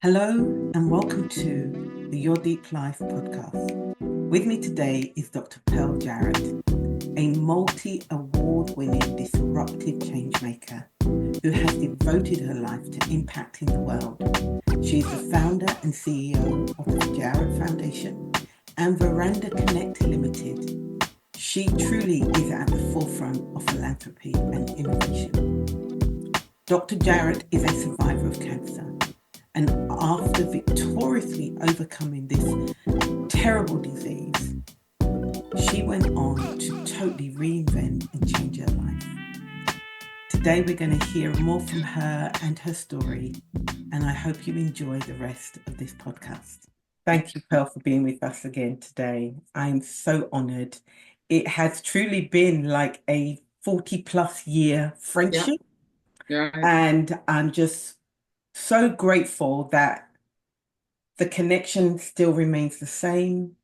Hello and welcome to the Your Deep Life podcast. With me today is Dr. Pearl Jarrett, a multi-award-winning disruptive changemaker who has devoted her life to impacting the world. She is the founder and CEO of the Jarrett Foundation and Veranda Connect Limited. She truly is at the forefront of philanthropy and innovation. Dr. Jarrett is a survivor of cancer. And after victoriously overcoming this terrible disease, she went on to totally reinvent and change her life. Today, we're going to hear more from her and her story, and I hope you enjoy the rest of this podcast. Thank you, Pearl, for being with us again today. I'm so honored. It has truly been like a 40-plus year friendship, and I'm just so grateful that the connection still remains the same.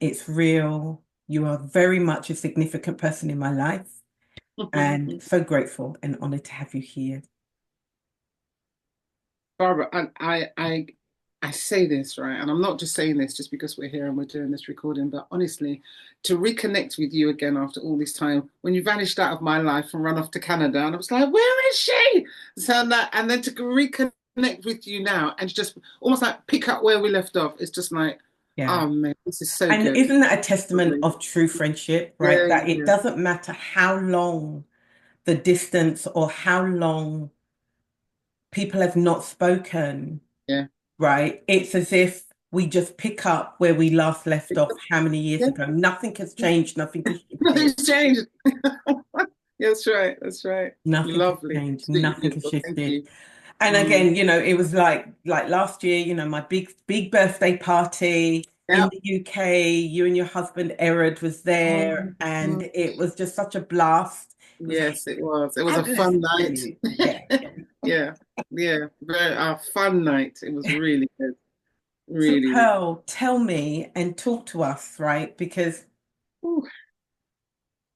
It's real. You are very much a significant person in my life, and so grateful and honored to have you here. Barbara, I say this, right, and I'm not just saying this just because we're here and we're doing this recording, but honestly, to reconnect with you again after all this time, when you vanished out of my life and run off to Canada, and I was like, where is she? So that, and then to reconnect with you now and just almost like pick up where we left off, it's just like, oh man, this is so And good. isn't that a testament of true friendship, right? That it doesn't matter how long the distance or how long people have not spoken, right? It's as if we just pick up where we last left off how many years ago. Nothing has changed, nothing has shifted. Nothing's changed. That's right, that's right. Nothing Lovely. has changed, nothing has shifted. And Mm. again, it was like last year, my big birthday party in the UK, you and your husband Jarrett was there, and it was just such a blast. Yes, it was. It was a fun night. Yeah. A fun night. It was really good. Really. So Pearl, tell me and talk to us, right? Because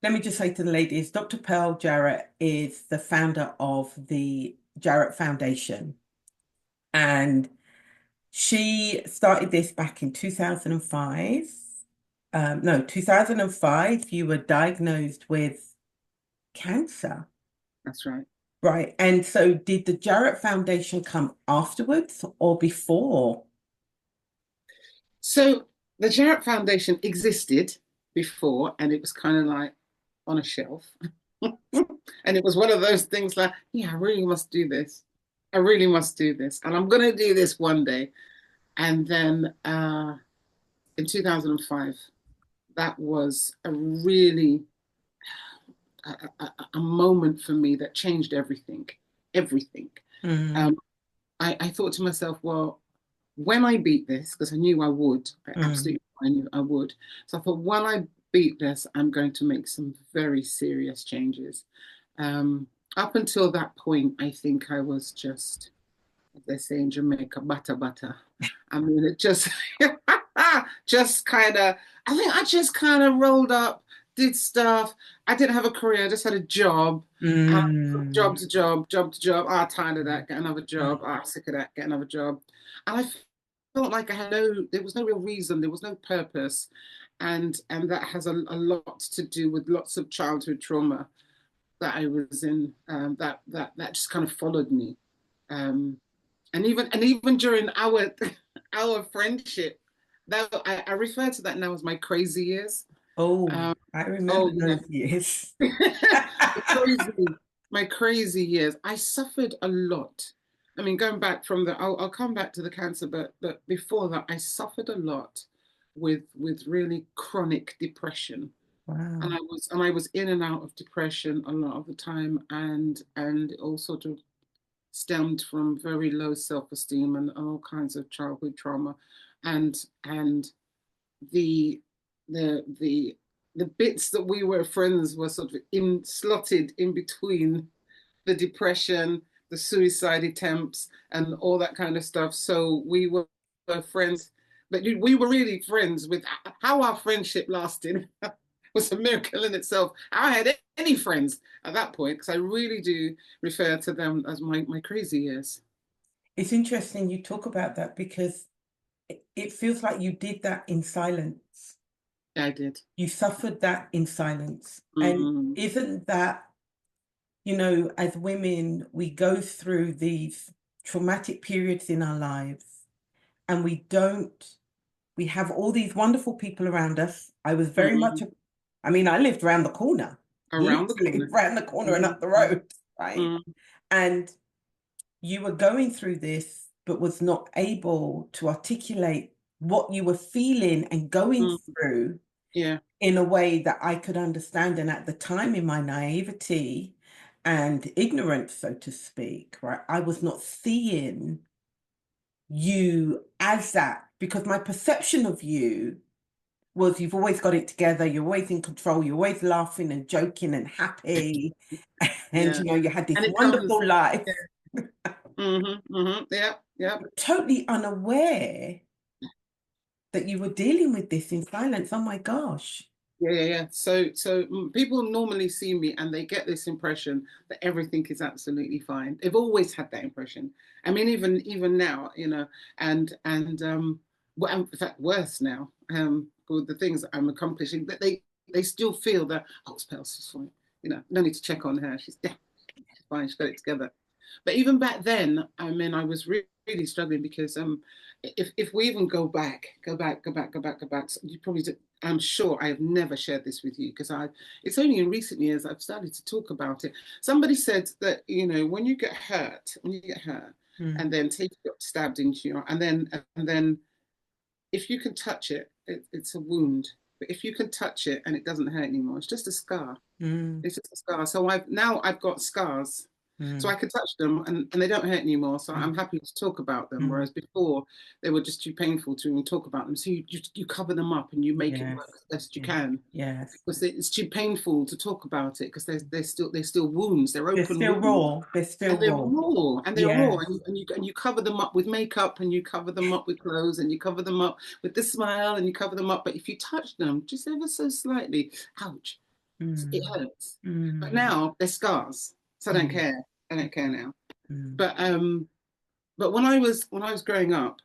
let me just say to the ladies, Dr. Pearl Jarrett is the founder of the Jarrett Foundation. And she started this back in 2005. 2005, you were diagnosed with cancer. That's right. Right. And so did the Jarrett Foundation come afterwards or before? So the Jarrett Foundation existed before, and it was kind of like on a shelf. And it was one of those things like, yeah, I really must do this. I really must do this. And I'm going to do this one day. And then in 2005, that was a really a moment for me that changed everything. Mm. I thought to myself, well, when I beat this, because I knew I would, I knew I would. So I thought, when I beat this, I'm going to make some very serious changes. Up until that point, I think I was just, as they say in Jamaica, bata bata. I mean, it just, just kind of, I think I just kind of rolled up, did stuff. I didn't have a career, I just had a job. Job to job, job to job. Oh, tired of that, get another job. Oh, sick of that, get another job. And I felt like there was no real reason, there was no purpose. And that has a lot to do with lots of childhood trauma that I was in, that just kind of followed me. And even during our our friendship, that I refer to that now as my crazy years. I remember those years. My crazy years. I suffered a lot. I mean, going back from I'll come back to the cancer, but before that, I suffered a lot with really chronic depression. Wow. And I was in and out of depression a lot of the time, and it all sort of stemmed from very low self-esteem and all kinds of childhood trauma, and the bits that we were friends were sort of slotted in between the depression, the suicide attempts, and all that kind of stuff. So we were friends, but we were really friends. With how our friendship lasted was a miracle in itself. I had any friends at that point, because I really do refer to them as my crazy years. It's interesting you talk about that because it feels like you did that in silence. Yeah, I did. You suffered that in silence. And Mm, isn't that, you know, as women, we go through these traumatic periods in our lives and we have all these wonderful people around us. I was very much, mm, I mean, I lived around the corner, around the literally corner. around the corner and Mm, up the mm, road, right? mm, And you were going through this, but was not able to articulate what you were feeling and going mm. through Yeah, in a way that I could understand. And at the time, in my naivety and ignorance, so to speak, right, I was not seeing you as that because my perception of you was you've always got it together, you're always in control, you're always laughing and joking and happy. And yeah. you know, you had this And it comes. wonderful life, Yeah. Yeah, yeah. totally unaware that you were dealing with this in silence. Oh my gosh. Yeah, yeah, yeah. So people normally see me and they get this impression that everything is absolutely fine. They've always had that impression. I mean, even now, well, in fact, worse now, with the things that I'm accomplishing, but they still feel that, oh, Spells is fine. No need to check on her. She's fine. She's got it together. But even back then, I mean, I was really struggling because if we even go back, so you probably I'm sure I have never shared this with you because it's only in recent years I've started to talk about it. Somebody said that when you get hurt, and then take got stabbed into you, and then if you can touch it, it's a wound. But if you can touch it and it doesn't hurt anymore, it's just a scar. Mm, It's just a scar. So I've got scars. So I mm, can touch them and they don't hurt anymore. So mm, I'm happy to talk about them. mm. Whereas before they were just too painful to even talk about them. So you cover them up and you make it Yes, work as best you yes, can. yes. Because it's too painful to talk about it because they're still wounds. They're They're open still wounds. raw. They're still And they're raw. raw, and they're raw, Yes. and you cover them up with makeup, and you cover them up with clothes, and you cover them up with the smile, and you cover them up. But if you touch them just ever so slightly, ouch, it Mm, hurts. But mm, now they're scars, so I don't mm, care. I don't care now. mm, But when I was growing up,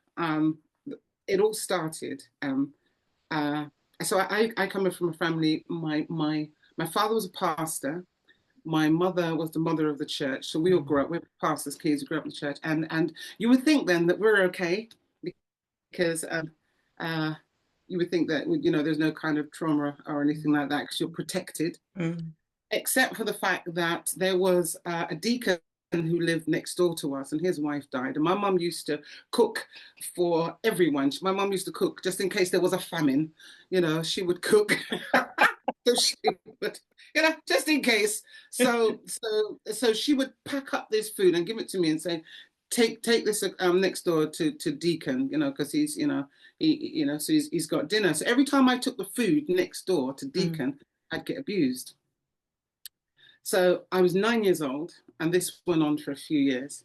it all started. Uh, so I come from a family. My father was a pastor. My mother was the mother of the church. So we all mm, grew up. We were pastors' kids. We grew up in the church, and you would think then that we're okay because uh, you would think that there's no kind of trauma or anything like that because you're protected, mm. except for the fact that there was a deacon who lived next door to us and his wife died, and my mum used to cook for everyone. My mum used to cook just in case there was a famine. She would cook. So she would, just in case. So she would pack up this food and give it to me and say, take this next door to Deacon, because he's got dinner. So every time I took the food next door to Mm, Deacon, I'd get abused. So I was 9 years old, and this went on for a few years.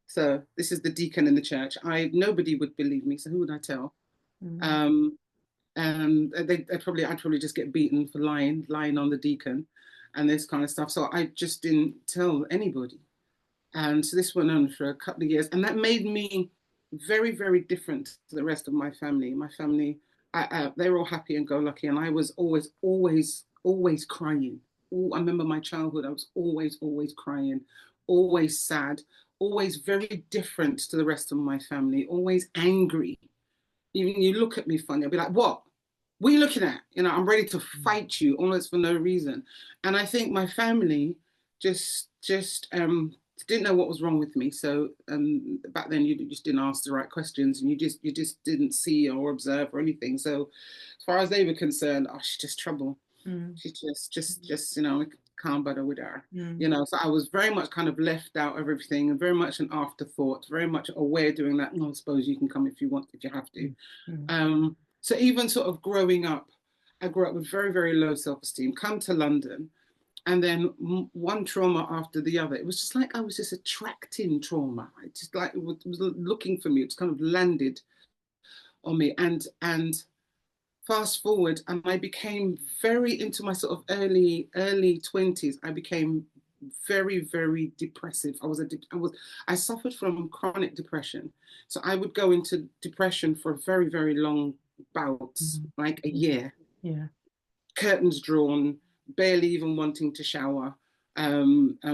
So this is the deacon in the church. Nobody would believe me. So who would I tell? mm, Um, and I'd probably just get beaten for lying on the deacon, and this kind of stuff. So I just didn't tell anybody. And so this went on for a couple of years, and that made me very, very different to the rest of my family. My family, they were all happy and go lucky, and I was always, always, always crying. I remember my childhood. I was always, always crying, always sad, always very different to the rest of my family, always angry. Even you look at me funny, I'll be like, "What? What are you looking at?" I'm ready to fight you almost for no reason. And I think my family just didn't know what was wrong with me. So back then you just didn't ask the right questions, and you just didn't see or observe or anything. So as far as they were concerned, oh, she's just trouble. mm, She's just can't bother with her. mm, So I was very much kind of left out of everything and very much an afterthought, very much aware doing that. I suppose you can come if you want, if you have to. mm, mm, So even sort of growing up, I grew up with very, very low self-esteem, come to London, and then one trauma after the other. It was just like I was just attracting trauma. It just like it was looking for me. It kind of landed on me. And fast forward, and I became very into my sort of early 20s. I became very, very depressive. I suffered from chronic depression. So I would go into depression for very, very long bouts, Mm. like a year, Yeah. curtains drawn, barely even wanting to shower,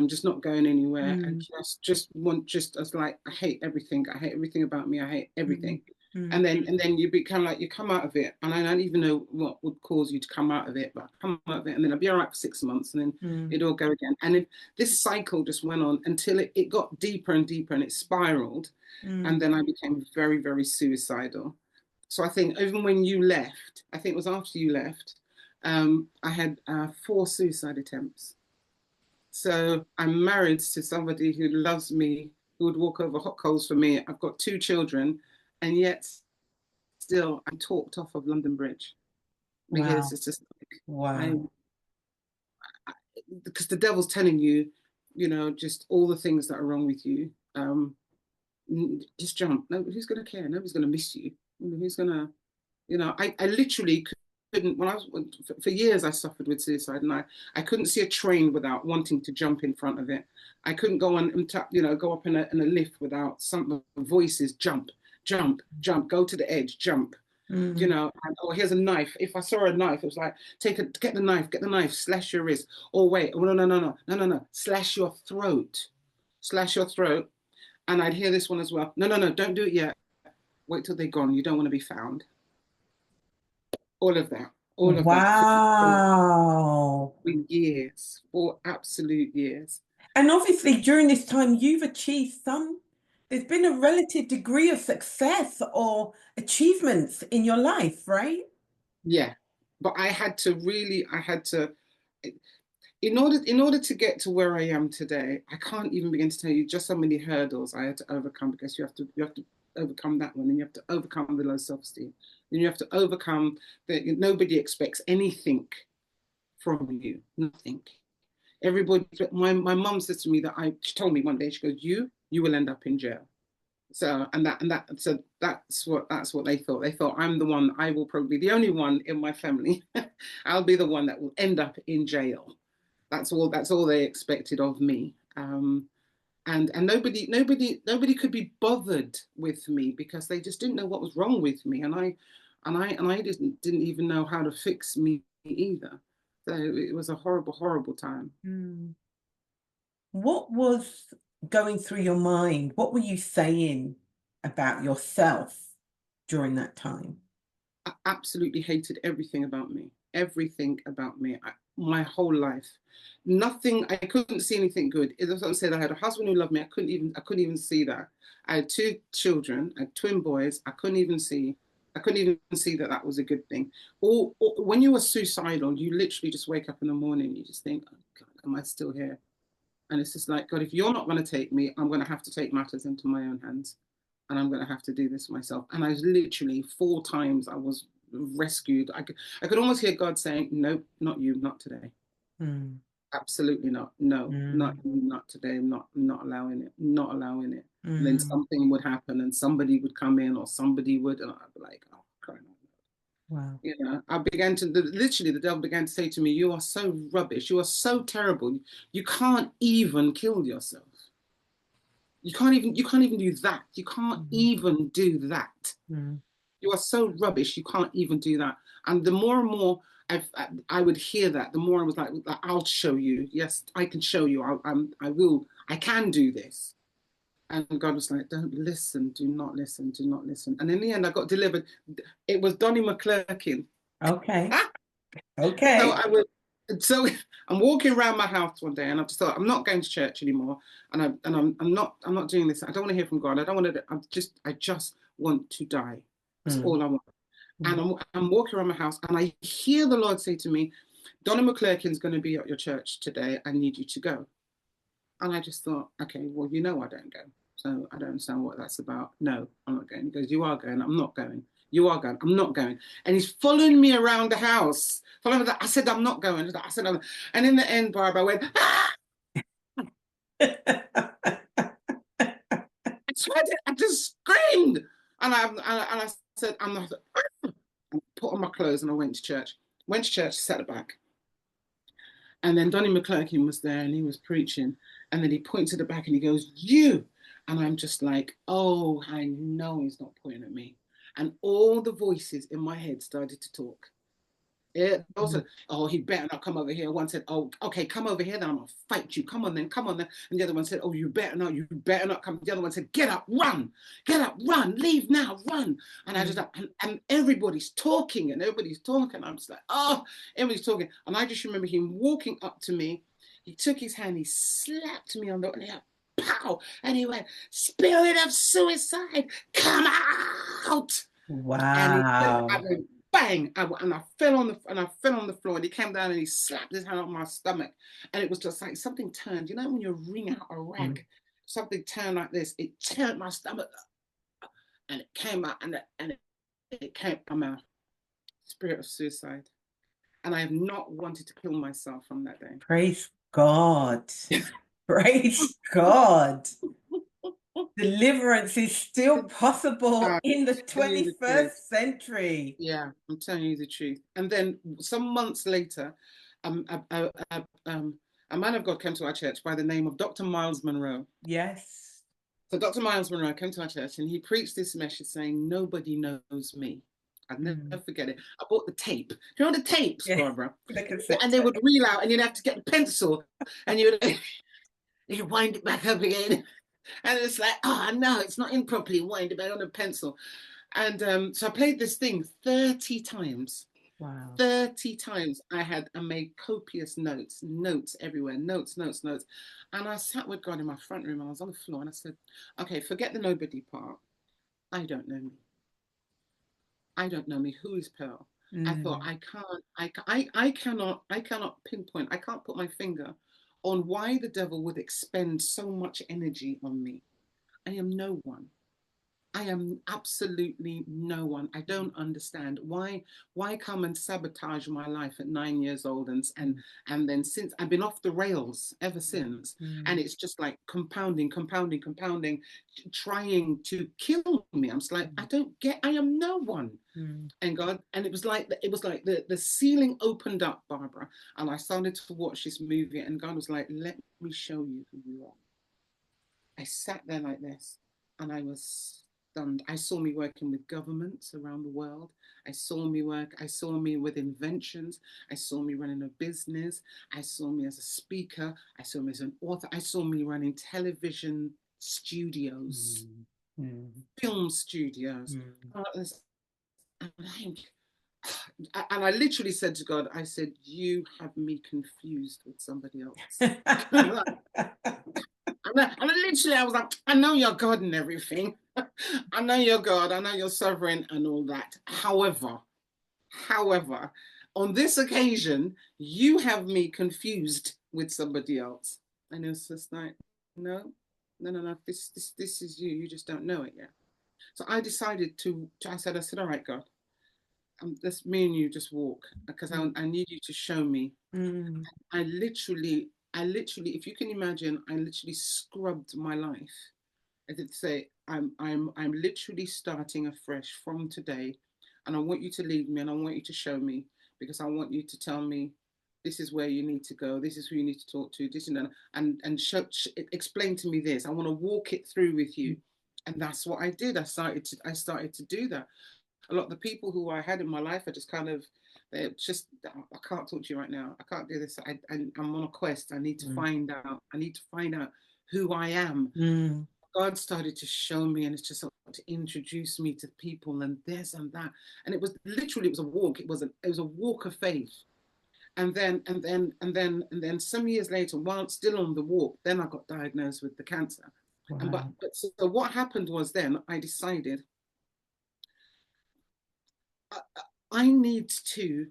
just not going anywhere, and Mm. just as like I hate everything. I hate everything about me. I hate Mm. everything. Mm. And then you become like you come out of it, and I don't even know what would cause you to come out of it, but I come out of it, and then I'll be all right for 6 months, and then Mm. it'll go again. And this cycle just went on until it got deeper and deeper, and it spiraled, and Mm. then I became very, very suicidal. So I think even when you left, I think it was after you left, I had 4 suicide attempts. So I'm married to somebody who loves me, who would walk over hot coals for me. I've got 2 children, and yet still I'm talked off of London Bridge because Wow. it's just like Wow. I because the devil's telling you, just all the things that are wrong with you. Just jump. No, who's going to care? Nobody's going to miss you. Who's going to I literally couldn't, when I was, for years I suffered with suicide, and I couldn't see a train without wanting to jump in front of it. I couldn't go on and go up in a lift without some voices, jump, jump, jump, go to the edge, jump. Mm. And, oh, here's a knife. If I saw a knife, it was like, get the knife, slash your wrist. Oh, wait, oh, no, no, no, no, no, no, no, slash your throat. And I'd hear this one as well. No, no, no, don't do it yet. Wait till they're gone. You don't want to be found. All of that, all of that Wow. for years, for absolute years. And obviously, during this time, you've achieved there's been a relative degree of success or achievements in your life, right? Yeah, but I had to, in order to get to where I am today, I can't even begin to tell you just how many hurdles I had to overcome, because you have to overcome that one, and you have to overcome the low self-esteem, and you have to overcome that nobody expects anything from you, nothing. Everybody, my mum says to me she told me one day, she goes, you will end up in jail. So that's what they thought. They thought I'm the one. I will probably be the only one in my family. I'll be the one that will end up in jail. That's all they expected of me. And nobody could be bothered with me, because they just didn't know what was wrong with me, and I didn't even know how to fix me either. So it was a horrible, horrible time. Mm. What was going through your mind? What were you saying about yourself during that time? I absolutely hated everything about me. Everything about me. My whole life. Nothing. I couldn't see anything good. As I said, I had a husband who loved me. I couldn't even see that. I had 2 children. I had twin boys. I couldn't even see. I couldn't even see that that was a good thing. Or when you are suicidal, you literally just wake up in the morning. You just think, oh God, am I still here? And it's just like, God, if you're not going to take me, I'm going to have to take matters into my own hands, and I'm going to have to do this myself. And I was literally 4 times I was rescued. I could almost hear God saying, no, not you, not today. Mm. Absolutely not. No, not Mm. you, not today. Not allowing it. Not allowing it. And then Mm. something would happen, and somebody would come in, or somebody would, and I'd be like, oh, crying out loud. Wow. I began to literally, the devil began to say to me, you are so rubbish. You are so terrible. You can't even kill yourself. You can't even do that. You can't Mm. even do that. Mm. You are so rubbish. You can't even do that. And the more and more I would hear that, the more I was like, I'll show you. Yes, I can show you. I will. I can do this. And God was like, don't listen. Do not listen. Do not listen. And in the end, I got delivered. It was Donnie McClurkin. Okay. So Okay. I was. So I'm walking around my house one day, and I just thought, I'm not going to church anymore, and I'm not doing this. I don't want to hear from God. I don't want to. I just want to die. That's Mm. all I want. And Mm. I'm walking around my house, and I hear the Lord say to me, Donna McClurkin's going to be at your church today. I need you to go. And I just thought, okay, well, I don't go. So I don't understand what that's about. No, I'm not going. He goes, you are going. I'm not going. You are going. I'm not going. And he's following me around the house. Following that. I said, I'm not going. I said, I'm. And in the end, Barbara went, ah! I just screamed. And I said, I'm not. And put on my clothes, and I went to church. Went to church, sat back. And then Donnie McClurkin was there and he was preaching. And then he points to the back and he goes, "You." And I'm just like, oh, I know he's not pointing at me. And all the voices in my head started to talk. Yeah, also, oh, he better not come over here. One said, "Oh, okay, come over here, then I'm gonna fight you. Come on then, come on then." And the other one said, "Oh, you better not come." The other one said, "Get up, run, leave now, run." And I just and everybody's talking and everybody's talking. I'm just like, oh, everybody's talking. And I just remember him walking up to me. He took his hand, he slapped me on the ear, pow, and he went, "Spirit of suicide, come out." And I Wow. went bang, and I fell on the floor. And he came down and he slapped his hand on my stomach, and it was just like something turned. You know when you wring out a rag, something turned like this. It turned my stomach, and it came out, and it came from my spirit of suicide. And I have not wanted to kill myself from that day. Praise God. Praise God. Deliverance is still possible in the 21st century. Yeah, I'm telling you the truth. And then some months later, a man of God came to our church by the name of Dr. Miles Monroe. Yes. So Dr. Miles Monroe came to our church and he preached this message saying, "Nobody knows me." I'll never forget it. I bought the tape. Do you know the tapes, Barbara? And they would reel out and you'd have to get the pencil and you'd wind it back up again. And it's like, oh, no, it's not in properly. Wind it back on a pencil. And so I played this thing 30 times. Wow. 30 times I made copious notes everywhere, notes. And I sat with God in my front room and I was on the floor and I said, okay, forget the nobody part. I don't know me. I don't know me. Who is Pearl? I thought I cannot pinpoint, I can't put my finger on why the devil would expend so much energy on me. I am no one. I am absolutely no one. I don't understand why come and sabotage my life at 9 years old and then since I've been off the rails ever since, and it's just like compounding, trying to kill me. I'm just like, I am no one. And God, and it was like the ceiling opened up, Barbara, and I started to watch this movie, and God was like, "Let me show you who you are." I sat there like this, and I was stunned. I saw me working with governments around the world. I saw me with inventions. I saw me running a business. I saw me as a speaker. I saw me as an author. I saw me running television studios, film studios. And I literally said to God, I said, "You have me confused with somebody else." And literally, I was like, "I know you're God and everything. I know you're God. I know you're sovereign and all that. However, on this occasion, you have me confused with somebody else." And it was just like, no. This is you. You just don't know it yet. So I decided I said, all right, God, let's me and you just walk because I need you to show me. I literally, if you can imagine, I literally scrubbed my life. I did say, I'm literally starting afresh from today, and I want you to lead me, and I want you to show me, because I want you to tell me, this is where you need to go, this is who you need to talk to, this and explain to me this. I want to walk it through with you, and that's what I did. I started to do that. A lot of the people who I had in my life, I just kind of, they're just, I can't talk to you right now. I can't do this. I'm on a quest. I need to find out. I need to find out who I am. God started to show me, and it's just to introduce me to people and this and that. And it was a walk. It was a walk of faith. And then some years later, while still on the walk, then I got diagnosed with the cancer. Wow. But so what happened was then I decided I need to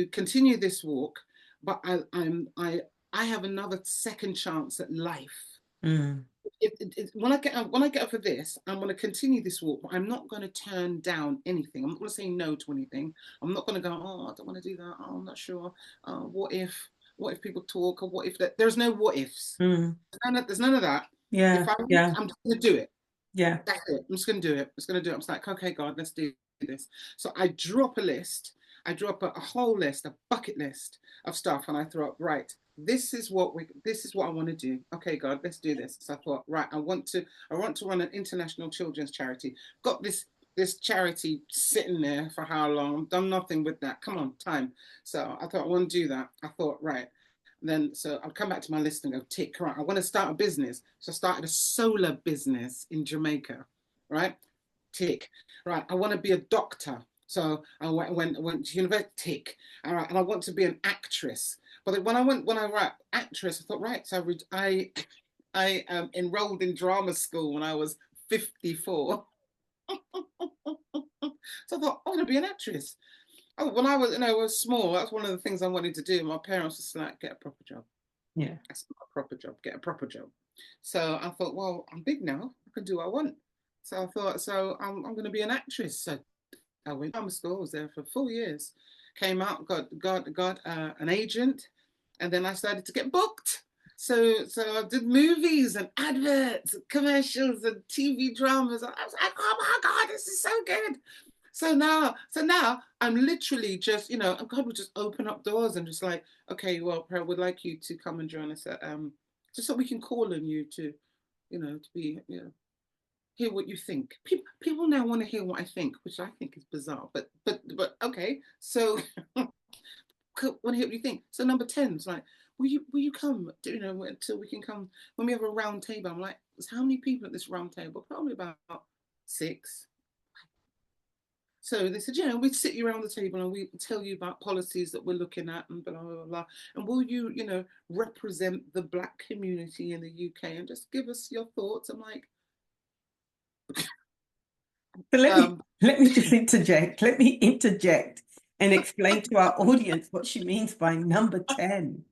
continue this walk, but I have another second chance at life. When I get up for this, I'm going to continue this walk, but I'm not going to turn down anything. I'm not going to say no to anything. I'm not going to go, oh, I don't want to do that. Oh, I'm not sure. What if people talk, or what if that? There's no what ifs. There's none of that. Yeah. I'm just going to do it. Yeah. That's it. I'm just going to do it. I'm just going to do it. I'm just like, okay, God, let's do this. So I drew up a list. I drew up a whole list, a bucket list of stuff, and I thought, right, this is what I want to do. Okay, God, let's do this. So I thought, right, I want to run an international children's charity. Got this charity sitting there for how long? Done nothing with that. Come on, time. So I thought I want to do that. I thought, right. Then so I'll come back to my list and go, tick, right. I want to start a business. So I started a solar business in Jamaica, right? Tick. Right. I want to be a doctor. So I went to university, tick. All right. And I want to be an actress. But when I write actress, I thought, right. So I enrolled in drama school when I was 54. So I thought, I want to be an actress. Oh, when I was small, that's one of the things I wanted to do. My parents was like, get a proper job. Yeah. That's not a proper job. Get a proper job. So I thought, well, I'm big now. I can do what I want. So I thought, so I'm going to be an actress. So I went to drama school. I was there for 4 years. Came out, got an agent, and then I started to get booked. So I did movies and adverts, and commercials, and TV dramas. I was like, oh my God, this is so good. So now I'm literally just, God would just open up doors and just like, okay, well, Pearl, would like you to come and join us at, just so we can call on you to, to be, hear what you think. People now want to hear what I think, which I think is bizarre, but okay. So want to hear what you think. So number 10 is like, will you come, until we can come, when we have a round table. I'm like, how many people at this round table? Probably about 6. So they said, we sit you around the table and we tell you about policies that we're looking at and blah, blah, blah. And will you, represent the Black community in the UK and just give us your thoughts? I'm like, So let me just interject. Let me interject and explain to our audience what she means by number 10.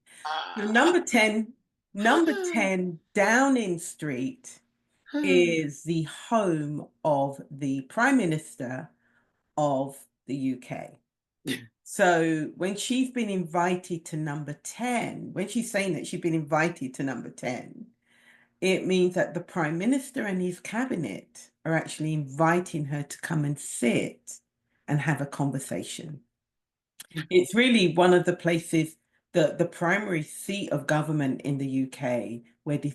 So number 10 Downing Street is the home of the Prime Minister of the UK. So when she's been invited to number 10, when she's saying that she's been invited to number 10, it means that the Prime Minister and his cabinet are actually inviting her to come and sit and have a conversation. It's really one of the places, the primary seat of government in the UK, where the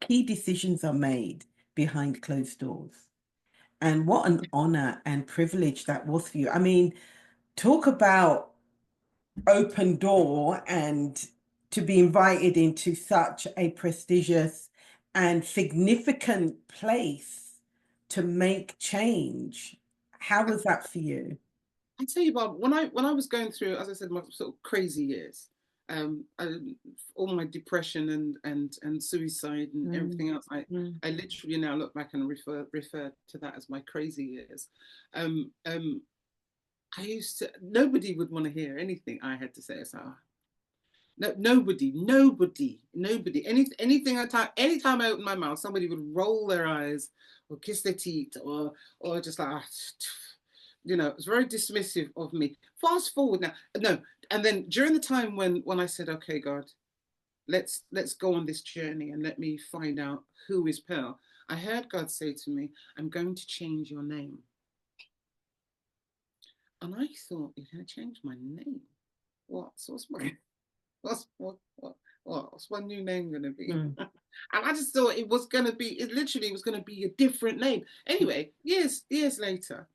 key decisions are made behind closed doors. And what an honor and privilege that was for you. I mean, talk about open door and to be invited into such a prestigious and significant place to make change. How was that for you? I tell you, Bob, when I was going through, as I said, my sort of crazy years, all my depression and suicide and everything else, I literally now look back and refer to that as my crazy years. Nobody would want to hear anything I had to say. So no, nobody. Anything anytime I opened my mouth, somebody would roll their eyes or kiss their teeth or just like, it's very dismissive of me. Fast forward now, no, and then during the time when I said, okay, God, let's go on this journey and let me find out who is Pearl. I heard God say to me, I'm going to change your name. And I thought, you're going to change my name? What? So what's my new name going to be? And I just thought it literally was going to be a different name. Anyway, years later,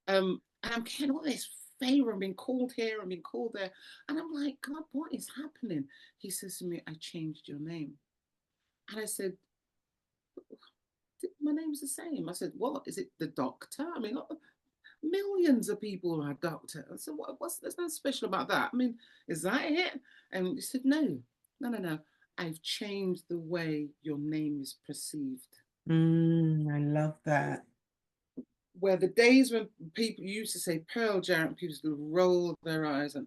and I'm getting all this favor. I'm being called here, I'm being called there. And I'm like, God, what is happening? He says to me, I changed your name. And I said, my name's the same. I said, what? Is it the doctor? I mean, millions of people are doctors. So there's nothing special about that. I mean, is that it? And he said, no. I've changed the way your name is perceived. I love that. Where the days when people used to say Pearl Jarrett, people used to roll their eyes and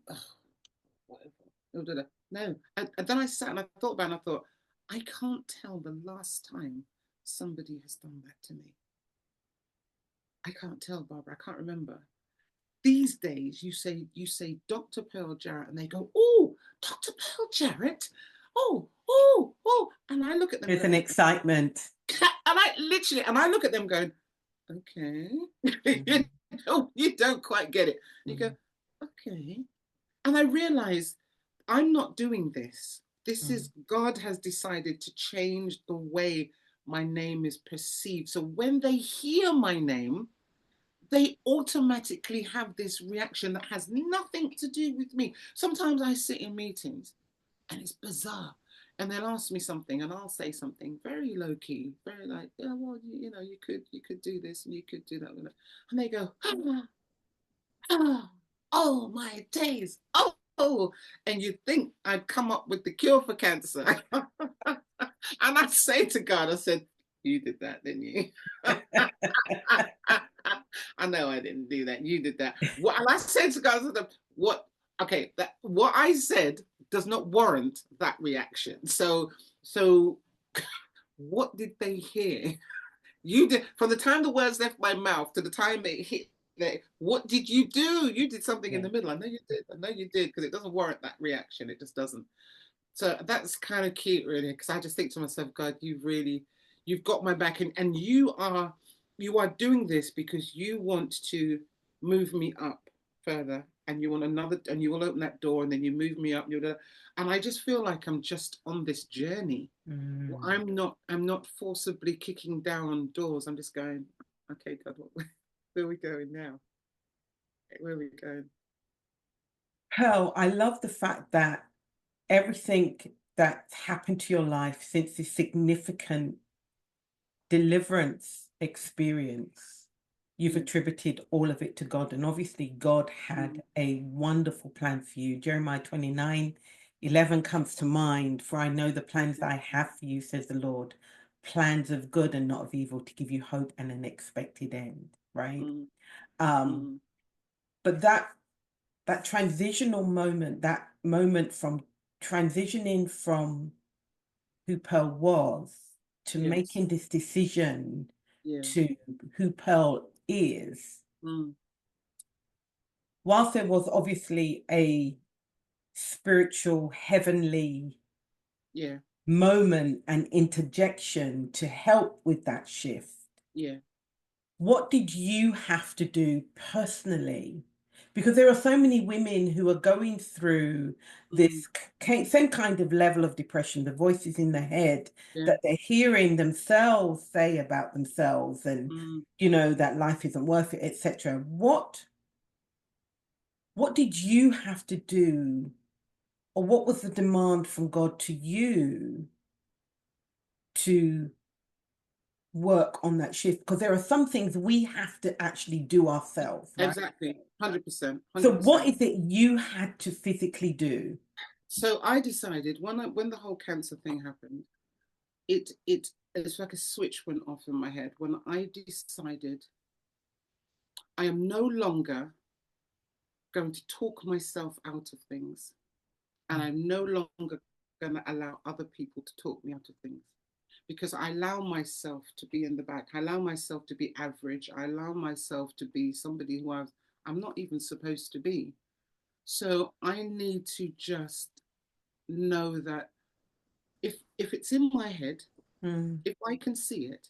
whatever. No. And then I sat and I thought about it and I thought, I can't tell the last time somebody has done that to me. I can't tell, Barbara. I can't remember. These days, you say Dr. Pearl Jarrett, and they go, oh, Dr. Pearl Jarrett, oh, and I look at them. There's an excitement, and I look at them going, okay, you don't quite get it. You go, okay. And I realized I'm not doing this. This Mm. is God has decided to change the way my name is perceived. So when they hear my name, they automatically have this reaction that has nothing to do with me. Sometimes I sit in meetings and it's bizarre. And they'll ask me something and I'll say something very low key, very like, yeah, well, you could do this and you could do that. And they go, ah, ah, oh my days. Oh, and you'd think I'd come up with the cure for cancer. And I say to God, I said, you did that, didn't you? I know I didn't do that. You did that. What and I said to God, what okay, that what I said does not warrant that reaction. So what did they hear? You did from the time the words left my mouth to the time it hit there. What did you do? You did something in Yeah. the middle. I know you did. I know you did because it doesn't warrant that reaction. It just doesn't. So that's kind of cute, really, because I just think to myself, God, you've got my back, and you are doing this because you want to move me up further, and you want another, and you will open that door, and then you move me up, and I just feel like I'm just on this journey. Well, Mm. I'm not forcibly kicking down doors. I'm just going, okay, God, where are we going now? Where are we going? Pearl, I love the fact that everything that's happened to your life since this significant deliverance experience, you've Yeah. attributed all of it to God. And obviously, God Mm, had a wonderful plan for you. Jeremiah 29:11 comes to mind. For I know the plans that I have for you, says the Lord, plans of good and not of evil, to give you hope and an expected end, right? mm, Um, mm, but that transitional moment, that moment from transitioning from who Pearl was to yes. making this decision Yeah. to who Pearl is, Mm, whilst there was obviously a spiritual, heavenly yeah. moment and interjection to help with that shift, Yeah. what did you have to do personally? Because there are so many women who are going through Mm, this same kind of level of depression, the voices in their head yeah. that they're hearing themselves say about themselves and, Mm. that life isn't worth it, etc. What did you have to do, or what was the demand from God to you to work on that shift? Because there are some things we have to actually do ourselves, right? Exactly. 100%. So what 100%. is it you had to physically do? So I decided when the whole cancer thing happened, it's like a switch went off in my head when I decided I am no longer going to talk myself out of things, and I'm no longer going to allow other people to talk me out of things. Because I allow myself to be in the back. I allow myself to be average. I allow myself to be somebody who I'm not even supposed to be. So I need to just know that if it's in my head, Mm, if I can see it,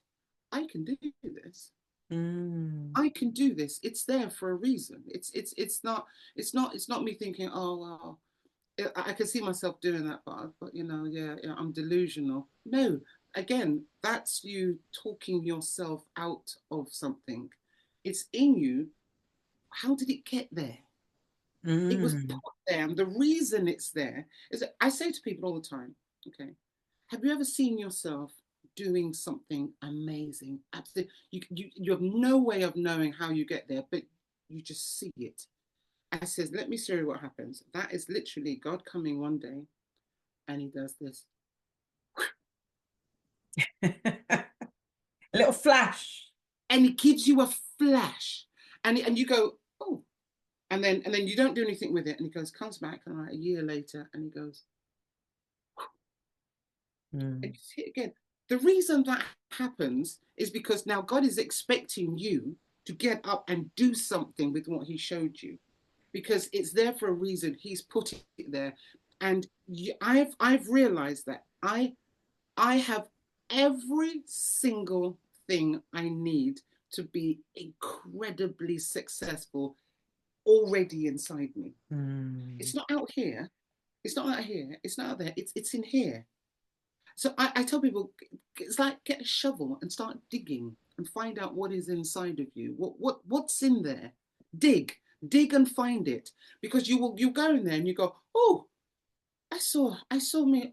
I can do this. mm, I can do this. It's there for a reason. It's not me thinking, oh well, I can see myself doing that, but yeah, I'm delusional. No, again, that's you talking yourself out of something. It's in you. How did it get there? It was mm, put there, and the reason it's there is that I say to people all the time, okay, have you ever seen yourself doing something amazing? Absolutely, you have no way of knowing how you get there, but you just see it. I says, let me show you what happens. That is literally God coming one day and he does this. A little flash. And he gives you a flash. And you go, oh. And then you don't do anything with it. And he comes back and like a year later and he goes, and Mm, you see it again. The reason that happens is because now God is expecting you to get up and do something with what he showed you. Because it's there for a reason. He's put it there. And I've realized that I have every single thing I need to be incredibly successful already inside me. Mm. It's not out here. It's not out here. It's not out there. It's in here. So I tell people, it's like get a shovel and start digging and find out what is inside of you. What's in there? Dig and find it, because you go in there and you go, oh, I saw me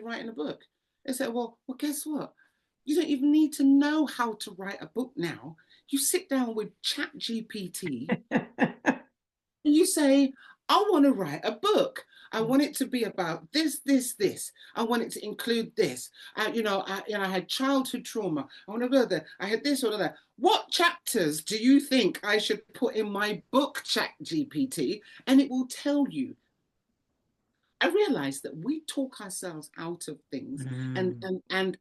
writing a book. They said, well, guess what? You don't even need to know how to write a book now. You sit down with Chat GPT and you say, I want to write a book. I want it to be about this, this, this. I want it to include this. I had childhood trauma. I want to go there. I had this or that. What chapters do you think I should put in my book, Chat GPT? And it will tell you. I realized that we talk ourselves out of things, and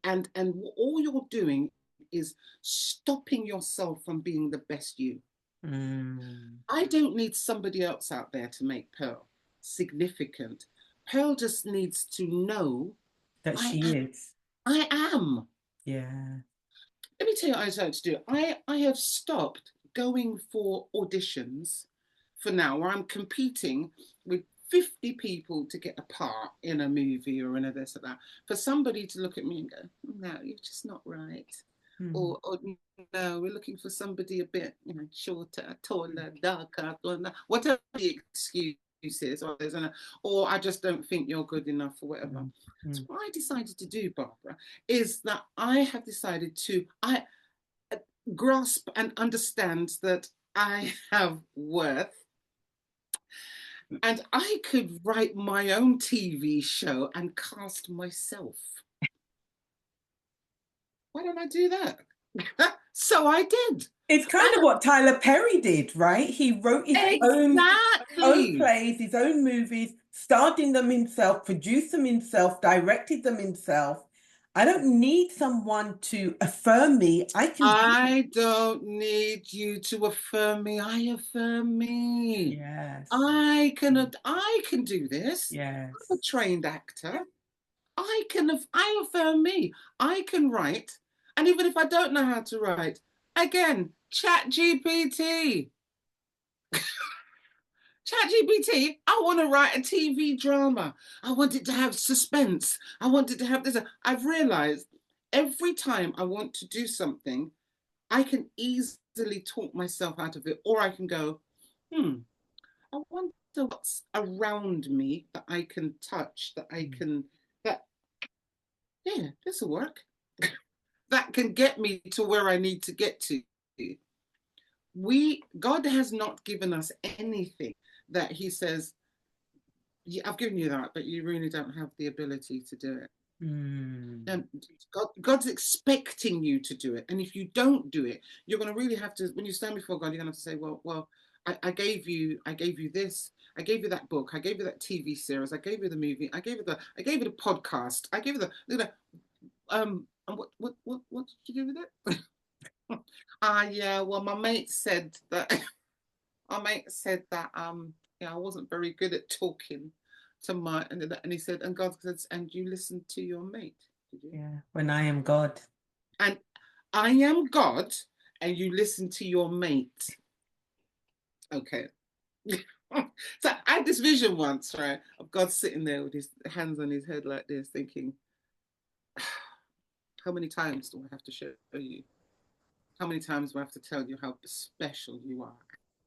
all you're doing is stopping yourself from being the best you. I don't need somebody else out there to make Pearl significant. Pearl just needs to know that she is. I am. Yeah. Let me tell you what I decided to do. I have stopped going for auditions for now, where I'm competing with 50 people to get a part in a movie or in a this or that, for somebody to look at me and go, no, you're just not right. Or no, we're looking for somebody a bit, shorter, taller, darker, whatever the excuse is, or I just don't think you're good enough or whatever. So what I decided to do, Barbara, is that I have decided to grasp and understand that I have worth. And I could write my own TV show and cast myself. Why don't I do that? So I did. It's kind of what Tyler Perry did, right? He wrote his own plays, his own movies, starred in them himself, produced them himself, directed them himself. I don't need someone to affirm me. I don't need you to affirm me. I affirm me. Yes. I can do this. Yes. I'm a trained actor. I affirm me. I can write. And even if I don't know how to write, again, Chat GPT. Chat GPT, I want to write a TV drama. I want it to have suspense. I want it to have this. I've realized every time I want to do something, I can easily talk myself out of it, or I can go, I wonder what's around me that I can touch, yeah, this will work. That can get me to where I need to get to. God has not given us anything that he says, yeah, I've given you that, but you really don't have the ability to do it. And God's expecting you to do it. And if you don't do it, you're going to really have to, when you stand before God, you're going to have to say, well, I gave you this, I gave you that book, I gave you that TV series, I gave you the movie, I gave you the podcast, I gave you and what did you do with it? Yeah, well, my mate said that I wasn't very good at talking to and he said, and God said, and you listened to your mate, did you? Yeah, when I am God. And I am God, and you listen to your mate. Okay. So I had this vision once, right, of God sitting there with his hands on his head like this, thinking, how many times do I have to show you? How many times do I have to tell you how special you are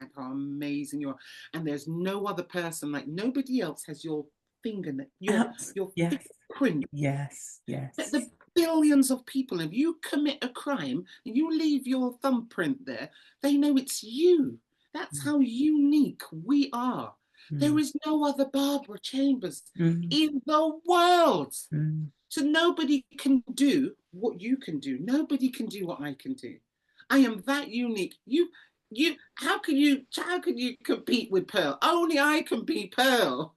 and how amazing you are? And there's no other person, like nobody else has your fingerprint, your fingerprint. Yes. The billions of people, if you commit a crime and you leave your thumbprint there, they know it's you. That's how unique we are. There is no other Barbara Chambers in the world. So nobody can do what you can do. Nobody can do what I can do. I am that unique. How can you compete with Pearl? Only I can be Pearl.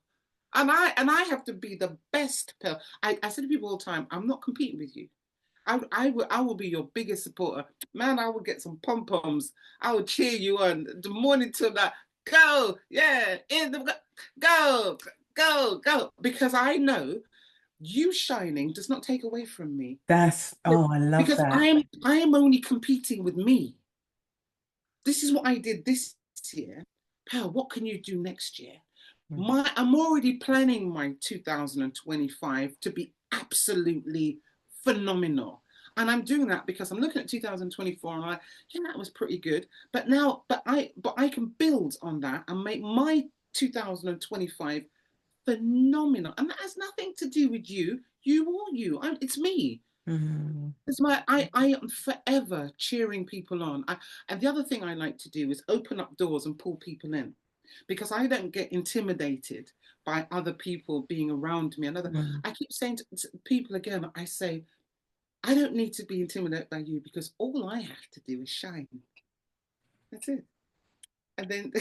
And I have to be the best Pearl. I say to people all the time, I'm not competing with you. I will be your biggest supporter. Man, I will get some pom-poms. I will cheer you on the morning till that. Go, yeah, go. Because I know you shining does not take away from me. I love because that. I am only competing with me. This is what I did this year. Pearl, what can you do next year? Mm. I'm already planning my 2025 to be absolutely phenomenal. And I'm doing that because I'm looking at 2024 and yeah, that was pretty good. But now, but I can build on that and make my 2025 phenomenal. And that has nothing to do with you or you. It's me. Mm. I am forever cheering people on. And the other thing I like to do is open up doors and pull people in, because I don't get intimidated by other people being around me. Mm. I keep saying to people again, I say, I don't need to be intimidated by you, because all I have to do is shine. That's it. And then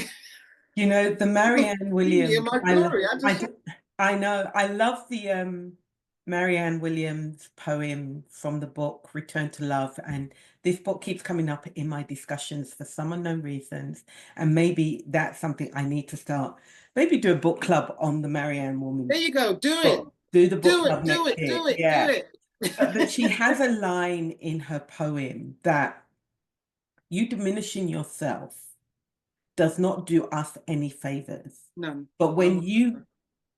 You know, the Marianne in Williams, my glory, I know, I love the Marianne Williams poem from the book Return to Love. And this book keeps coming up in my discussions for some unknown reasons. And maybe that's something I need to start. Maybe do a book club on the Marianne there Woman's you go. Do it. book. Do the book Do it. club Do next it. year. Do it. Do Yeah. it. But she has a line in her poem that you diminishing yourself does not do us any favors. None. But None.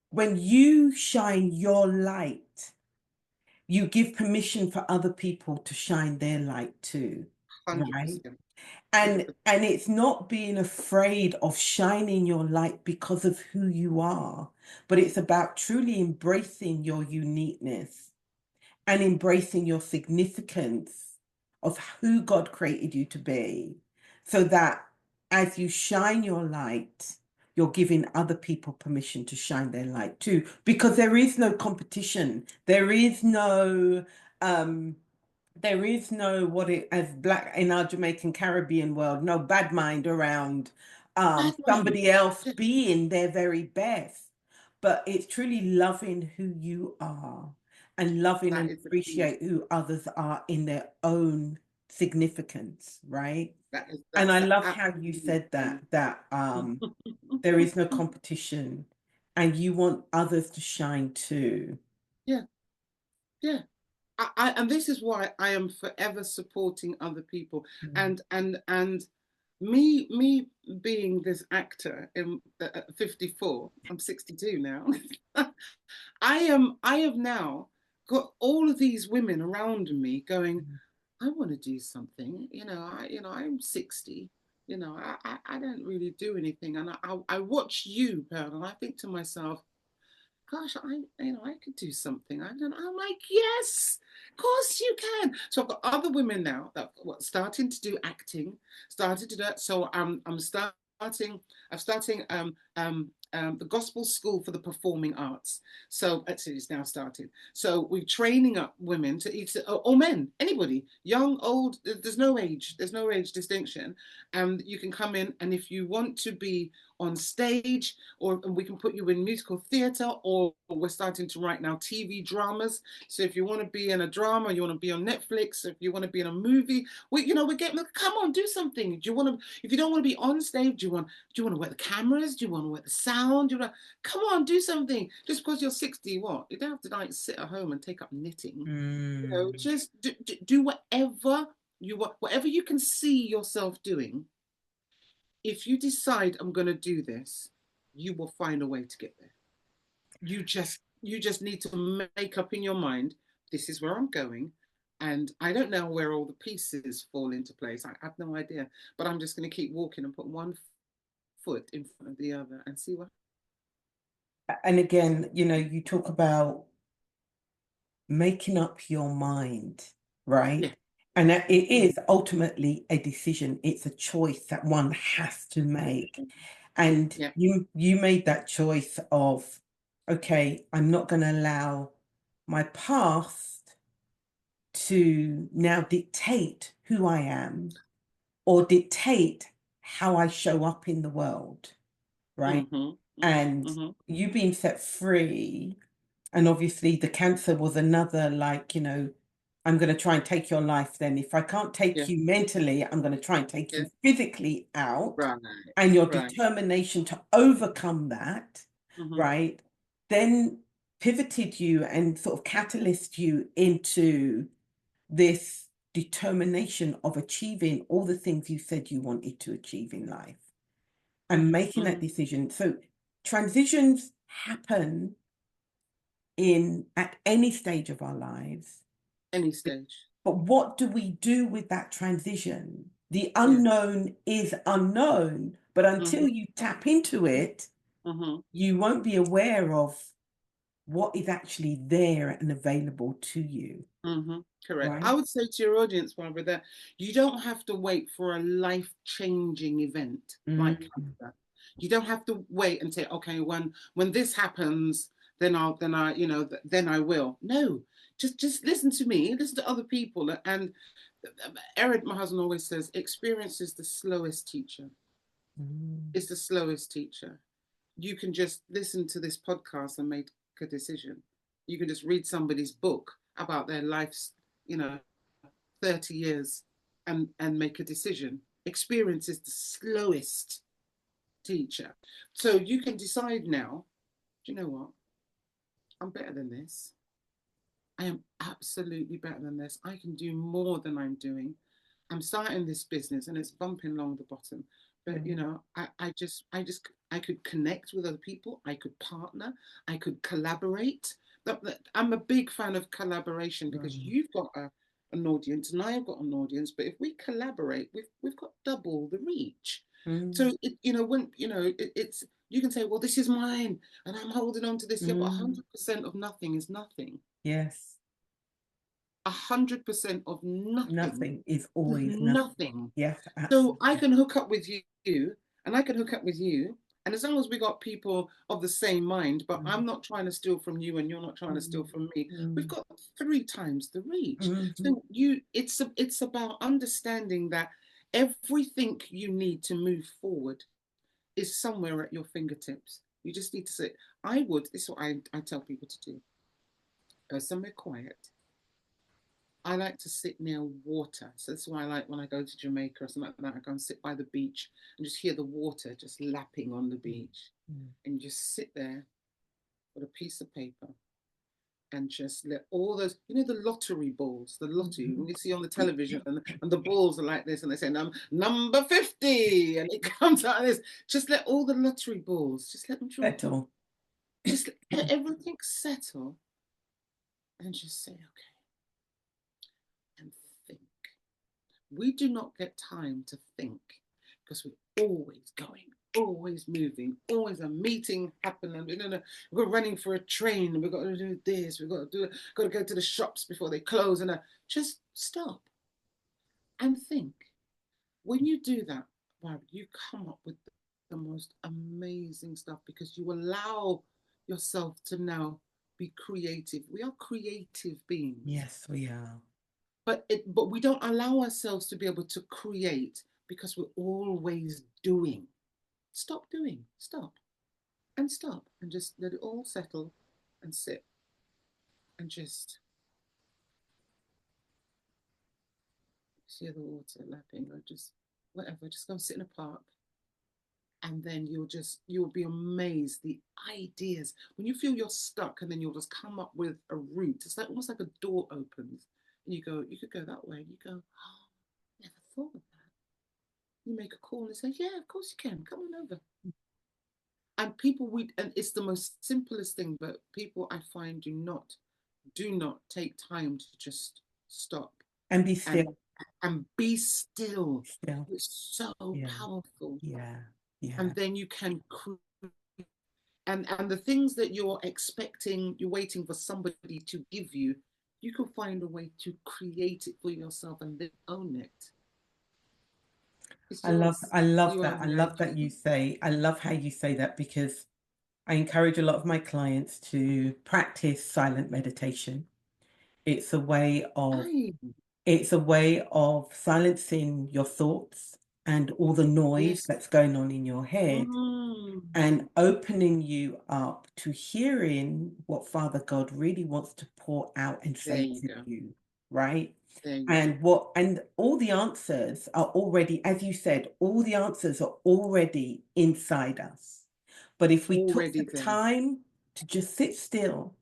when you shine your light, you give permission for other people to shine their light too, right? 100%. And it's not being afraid of shining your light because of who you are, but it's about truly embracing your uniqueness and embracing your significance of who God created you to be, so that as you shine your light, you're giving other people permission to shine their light too, because there is no competition. Um, there is no what it as black in our Jamaican Caribbean world, no bad mind around Bad mind. somebody else Yeah, being their very best. But it's truly loving who you are and loving that and is the key. appreciate who others are in their own significance, right? And That's I the love how you absolute said key. that there is no competition and you want others to shine too. Yeah, yeah. And this is why I am forever supporting other people. Mm. And me being this actor in at 54, I'm 62 now. I have now got all of these women around me going, I want to do something. I'm 60. I don't really do anything. And I watch you, Pearl, and I think to myself, gosh, I could do something. I'm like, yes, of course you can. So I've got other women now that starting to do acting, started to do that. So I'm starting. I'm starting the Gospel School for the Performing Arts. So actually, it's now started. So we're training up women to eat, or men, anybody, young, old. There's no age distinction, and you can come in, and if you want to be on stage, or we can put you in musical theatre, or we're starting to write now TV dramas. So if you want to be in a drama, you want to be on Netflix, if you want to be in a movie, we're getting, come on, do something. Do you want to, if you don't want to be on stage, do you want to work the cameras? Do you want to work the sound? Come on, do something. Just because you're 60, what? You don't have to like sit at home and take up knitting. Mm. Just do whatever you want, whatever you can see yourself doing. If you decide I'm going to do this, you will find a way to get there. You just need to make up in your mind, this is where I'm going. And I don't know where all the pieces fall into place. I have no idea. But I'm just going to keep walking and put one foot in front of the other and see what. And again, you talk about making up your mind, right? Yeah. And that it is ultimately a decision. It's a choice that one has to make. And Yeah. you made that choice of, okay, I'm not going to allow my past to now dictate who I am or dictate how I show up in the world, right? Mm-hmm. And Mm-hmm. you being set free, and obviously the cancer was another, like, I'm going to try and take your life then. If I can't take Yeah. you mentally, I'm going to try and take Yeah. you physically out. Right. And your Right. determination to overcome that, Mm-hmm. right, then pivoted you and sort of catalyst you into this determination of achieving all the things you said you wanted to achieve in life. and making that decision. So transitions happen at any stage of our lives. Any stage. But what do we do with that transition? The Yeah. unknown is unknown, but until you tap into it, you won't be aware of what is actually there and available to you. Correct. Right? I would say to your audience, Barbara, that you don't have to wait for a life-changing event like cancer. You don't have to wait and say, okay, when this happens, then I will. No, just listen to me, listen to other people. And Eric, my husband, always says, experience is the slowest teacher. It's the slowest teacher. You can just listen to this podcast and make a decision. You can just read somebody's book about their life's, 30 years and make a decision. Experience is the slowest teacher. So you can decide now, do you know what? I'm better than this. I am absolutely better than this. I can do more than I'm doing. I'm starting this business and it's bumping along the bottom. But I could connect with other people. I could partner. I could collaborate. I'm a big fan of collaboration because you've got an audience and I've got an audience. But if we collaborate, we've got double the reach. So it's you can say, well, this is mine, and I'm holding on to this. Yeah, but 100% of nothing is nothing. Yes. 100% of Nothing is always nothing. Yes, So absolutely. I can hook up with you, and I can hook up with you, and as long as we got people of the same mind, but I'm not trying to steal from you, and you're not trying to steal from me, we've got 3 times the reach. So it's about understanding that everything you need to move forward is somewhere at your fingertips. You just need to say, this is what I tell people to do. Go somewhere quiet. I like to sit near water. So that's why I like when I go to Jamaica or something like that, I go and sit by the beach and just hear the water just lapping on the beach. And you just sit there with a piece of paper and just let all those, the lottery balls, the lottery, when you see on the television and the balls are like this and they say, number 50, and it comes out of this. Just let all the lottery balls, just let them drop. Settle. Just let everything settle and just say, okay. And think. We do not get time to think because we're always going, always moving, always a meeting happening. We're running for a train. We've got to do this. Got to go to the shops before they close. And just stop and think. When you do that, you come up with the most amazing stuff because you allow yourself to now be creative. We are creative beings. Yes, we are. But we don't allow ourselves to be able to create because we're always doing. Stop doing. Stop. And stop. And just let it all settle and sit. And just see the water lapping or just whatever. Just go and sit in a park. And then you'll be amazed the ideas. When you feel you're stuck and then you'll just come up with a route. It's like almost like a door opens. And you could go that way. And you go, oh, never thought of that. You make a call and say, yeah, of course you can. Come on over. And and it's the most simplest thing, but people I find do not take time to just stop and be still. And be still. It's so powerful. Yeah. And then you can and the things that you're expecting, you're waiting for somebody to give you, you can find a way to create it for yourself and then own it. I love that. I love how you say that because I encourage a lot of my clients to practice silent meditation. It's a way of silencing your thoughts and all the noise that's going on in your head and opening you up to hearing what Father God really wants to pour out and say to you, right? And all the answers are already, as you said, all the answers are already inside us. But if we took the time to just sit still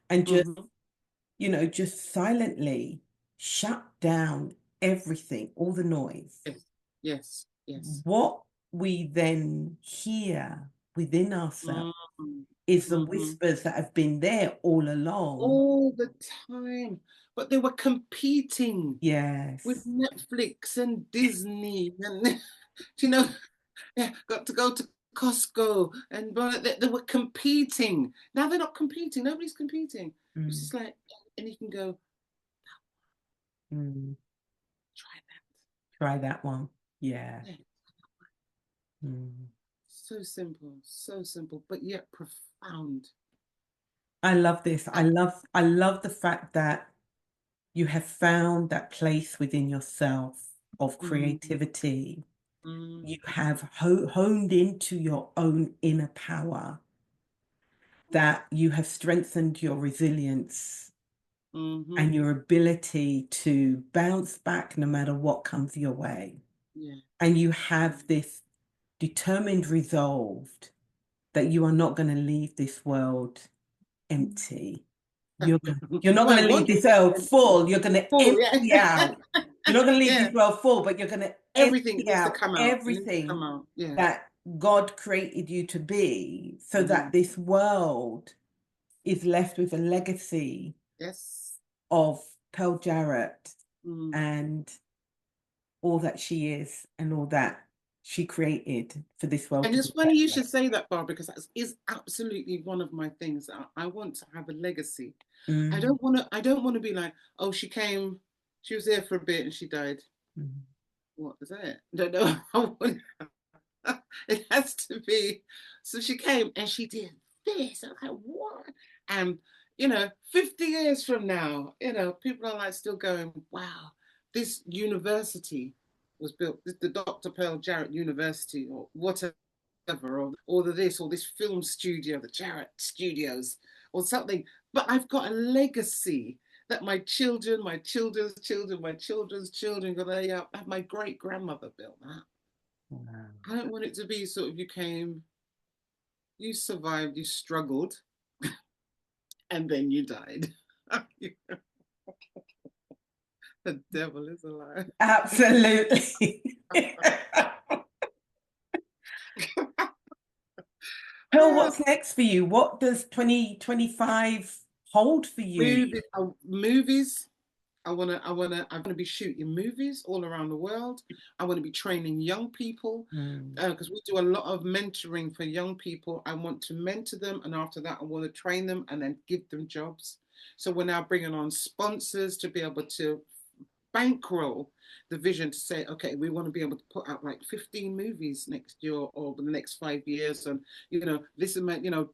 and just silently shut down everything, all the noise. Yes. What we then hear within ourselves Mm, is the mm-hmm. whispers that have been there all along. All the time. But they were competing with Yes. Netflix and Disney and you know, yeah, got to go to Costco and they were competing. Now they're not competing. Nobody's competing. It's Mm, just like, and you can go, mm. try that. Try that one. Yeah. Yeah. Mm. So simple, but yet profound. I love this. I love the fact that you have found that place within yourself of Mm, creativity. mm, You have honed into your own inner power, that you have strengthened your resilience mm-hmm. and your ability to bounce back no matter what comes your way. Yeah. And you have this determined resolve that you are not going to leave this world empty. You're not No, I going to leave want this world full. You're going to full, empty yeah. out. You're not going to leave Yeah. this world full, but you're going to Everything empty needs to out come out. It needs to everything come out. Yeah. that God created you to be so Mm-hmm. that this world is left with a legacy Yes. of Pearl Jarrett Mm. and all that she is and all that she created for this world And to it's be funny you better. should say that, Barbara, because that is absolutely one of my things. I want to have a legacy. Mm, I don't want to be like, oh, she came, she was there for a bit and she died. mm, What is that? Don't know. It has to be. So she came and she did this. I'm like, what? And 50 years from now, people are like still going, wow, this university was built, the Dr. Pearl Jarrett University or whatever, or this, or this film studio, the Jarrett Studios, or something. But I've got a legacy that my children, my children's children, my children's children, gonna have my great grandmother built that. wow. I don't want it to be sort of you came, you survived, you struggled, and then you died. The devil is a liar. Absolutely. Pearl, what's next for you? What does 2025 hold for you? Movies. I wanna be shooting movies all around the world. I want to be training young people Mm, because we do a lot of mentoring for young people. I want to mentor them, and after that, I want to train them and then give them jobs. So we're now bringing on sponsors to be able to bankroll the vision to say, okay, we want to be able to put out like 15 movies next year or the next 5 years, and this is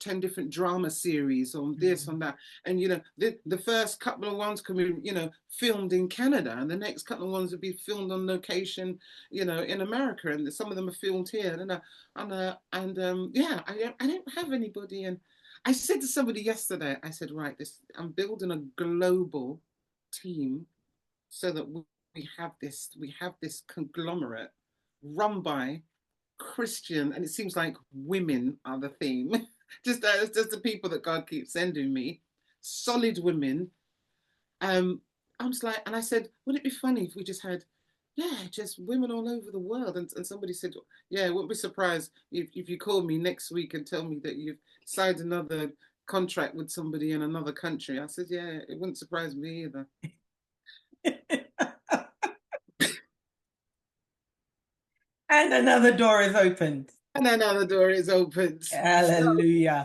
10 different drama series on this mm, on that, and the first couple of ones can be filmed in Canada, and the next couple of ones will be filmed on location in America, and some of them are filmed here, yeah, I don't have anybody. And I said to somebody yesterday, I said, right, I'm building a global team so that we have this conglomerate run by Christian, and it seems like women are the theme. just the people that God keeps sending me, solid women. I was like, and I said, would it be funny if we just had, yeah, just women all over the world? And somebody said, yeah, wouldn't be surprised if you call me next week and tell me that you've signed another contract with somebody in another country. I said, yeah, it wouldn't surprise me either. And another door is opened. And another door is opened. Hallelujah.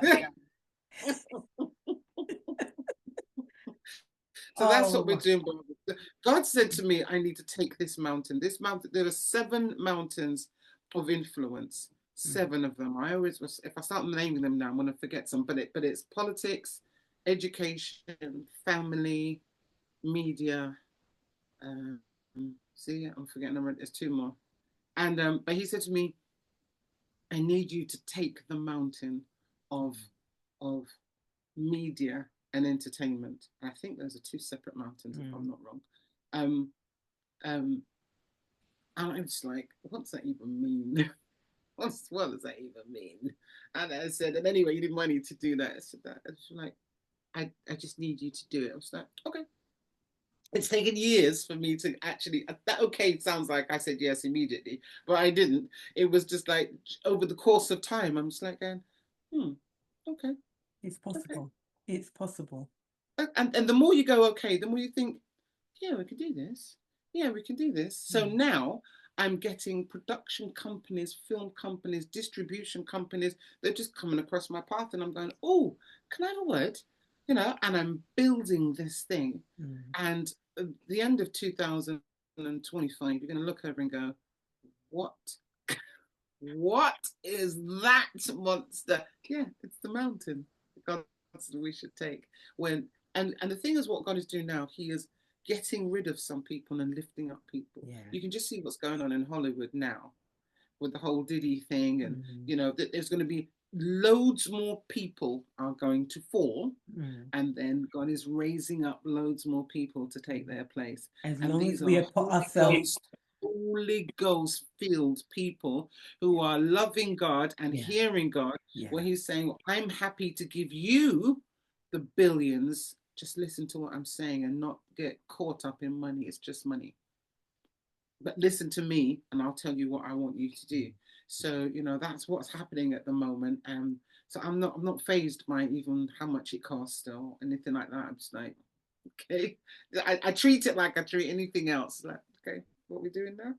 So that's what we're Oh, doing. God said to me, I need to take this mountain. This mountain, there are 7 mountains of influence. mm, 7 of them. If I start naming them now, I'm going to forget some. But it's politics, education, family, media. Um, see, I'm forgetting them. There's 2 more. And but he said to me, I need you to take the mountain of of media and entertainment. I think those are 2 separate mountains, if I'm mm. not wrong. Um, um, and I'm just like, what's that even mean? What does that even mean? And I said, and anyway, you need money to do that. I said that. I was like, I just need you to do it. I was like, okay. It's taken years for me to actually, that okay, it sounds like I said yes immediately, but I didn't. It was just like over the course of time, I'm just like going, okay, It's okay. possible. It's possible. And the more you go, okay, the more you think, yeah, we can do this. Yeah, we can do this. So now I'm getting production companies, film companies, distribution companies. They're just coming across my path, and I'm going, oh, can I have a word? You know, and I'm building this thing. And at the end of 2025, you're going to look over and go, what? What is that monster? Yeah, it's the mountain. God, we should take when and the thing is, what God is doing now, He is getting rid of some people and lifting up people. Yeah. You can just see what's going on in Hollywood now with the whole Diddy thing, and you know that there's going to be loads more people are going to fall, and then God is raising up loads more people to take their place. As And long as these we are have put ourselves, Holy Ghost filled people who are loving God and hearing God, where He's saying, I'm happy to give you the billions. Just listen to what I'm saying and not get caught up in money. It's just money. But listen to me and I'll tell you what I want you to do. So, you know, that's what's happening at the moment. So I'm not phased by even how much it costs or anything like that. I'm just like, okay. I treat it like I treat anything else. Like, okay, what are we doing now?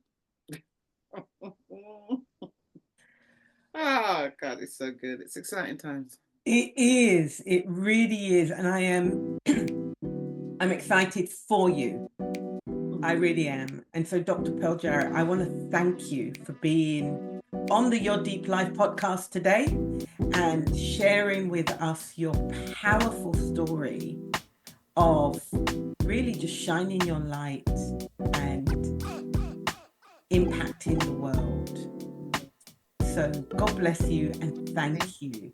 Oh God, it's so good. It's exciting times. it is. It really is. And I'm excited for you. I really am. And so, Dr. Pearl Jarrett, I want to thank you for being on the Your Deep Life podcast today and sharing with us your powerful story of really just shining your light and impacting the world. So God bless you and thank you.